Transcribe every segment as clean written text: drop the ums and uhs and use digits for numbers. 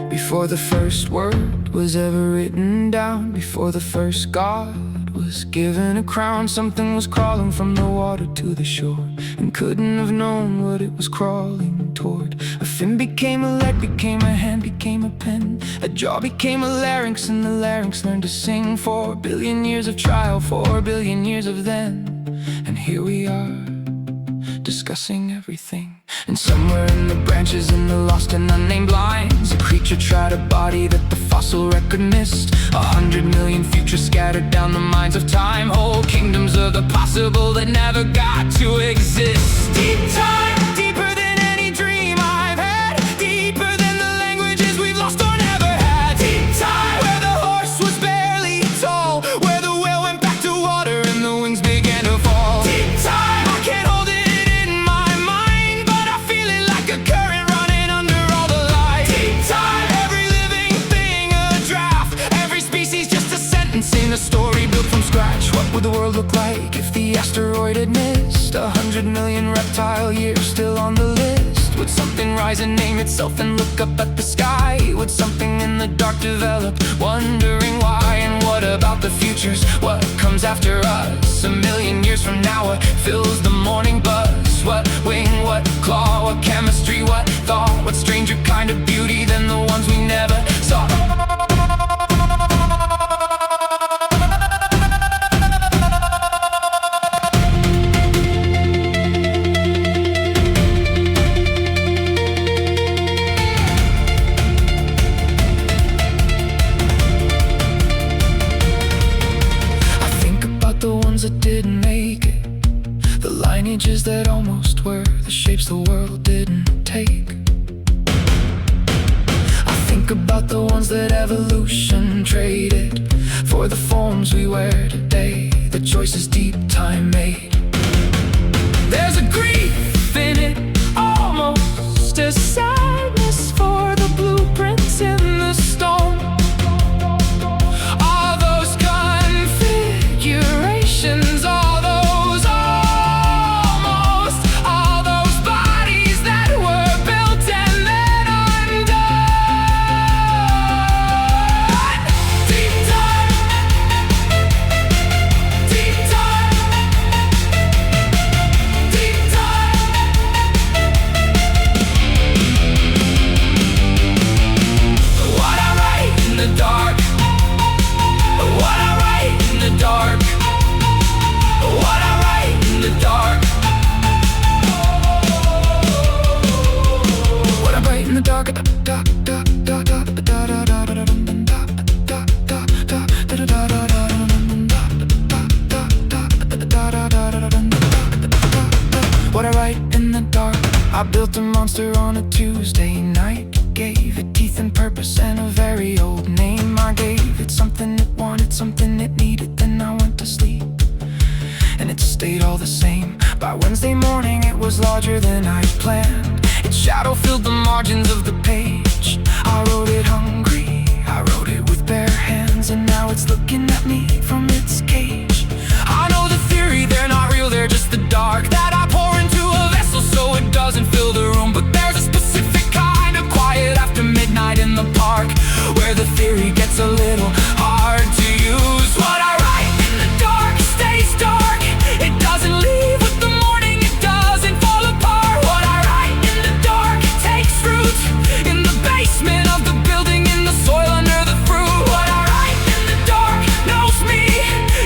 Before the first word was ever written down, before the first God was given a crown, something was crawling from the water to the shore, and couldn't have known what it was crawling toward. A fin became a leg, became a hand, became a pen. A jaw became a larynx, and the larynx learned to sing. 4 billion years of trial, 4 billion years of then, and here we are, discussing everything. And somewhere in the branches, in the lost and unnamed lines, a creature tried a body that the fossil record missed. 100 million futures scattered down the mines of time, whole kingdoms of the possible that never got to exist. Deep time, deeper than any dream I've had, deeper than the languages we've lost or never had. Deep time, where the horse was barely tall, where the whale went back to water and the wings began to fall. Deep time, I can't hold it in my mind, but I feel it like a current running under all the light. Deep time, every living thing a draft, every species just a sentence in a story built from scratch. What would the world look like if the asteroid had missed? 100 million reptile years still on the list. Would something rise and name itself and look up at the sky? Would something in the dark develop, wondering why? And what about the futures? What comes after us? A million years from now, what fills the morning buzz? What wing, what claw, what chemistry, what thought? What stranger kind of beauty than the ones we never saw? That didn't make it, the lineages that almost were, the shapes the world didn't take. I think about the ones that evolution traded for the forms we wear today, the choices deep time made. There's a grief in it, almost a sadness for the blueprints in the stone. All those almost, all those bodies that were built and then undone. Deep time, deep time, deep time. What I write in the dark, what I write in the dark, what I write in the dark. What I write in the dark. What I write in the dark. I built a monster on a Tuesday night, gave it teeth and purpose and a very old name. I gave it something it wanted, something it needed, then I went to sleep, and it stayed all the same. By Wednesday morning it was larger than I'd planned. Its shadow filled the margins of the page. I wrote it hungry, I wrote it with bare hands, and now it's looking at me from its cage. I know the theory, they're not real, they're just the dark that I pour into a vessel so it doesn't fill the room. But there's a specific kind of quiet after midnight in the park, where the theory gets a little hard to use. What I write in the dark stays dark. It doesn't leave with the morning, it doesn't fall apart. What I write in the dark takes root in the basement of the building, in the soil under the fruit. What I write in the dark knows me,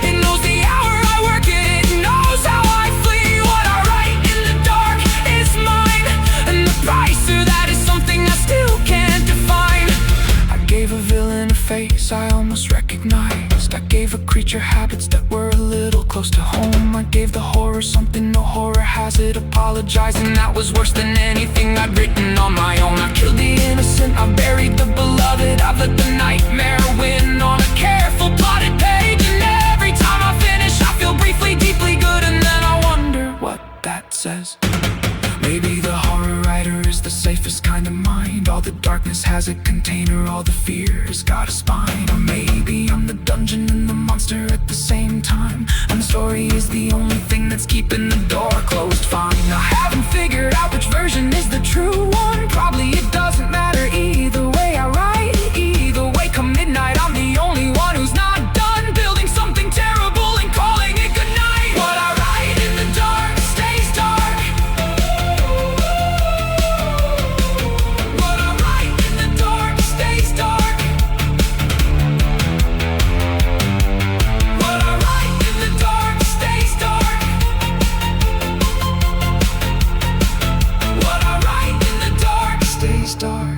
it knows the hour I work it, it knows how I flee. What I write in the dark is mine, and the price of that is something I still can't define. I gave a villain a face I almost recognized. I gave a creature habits that were a little close to home. I gave the horror something no horror has, it apologized, and that was worse than anything I'd written on my own. I killed the innocent, I buried the beloved, I've let the nightmare win on a careful plotted page. And every time I finish I feel briefly deeply good, and then I wonder what that says. Maybe the horror writer is the safest kind of mind. All the darkness has a container, all the fear has got a spine. Or maybe I'm the dungeon and the monster at the same time, and the story is the only thing that's keeping the door closed fine. I haven't figured out which version is the true one. Probably it doesn't matter either way I write. dark.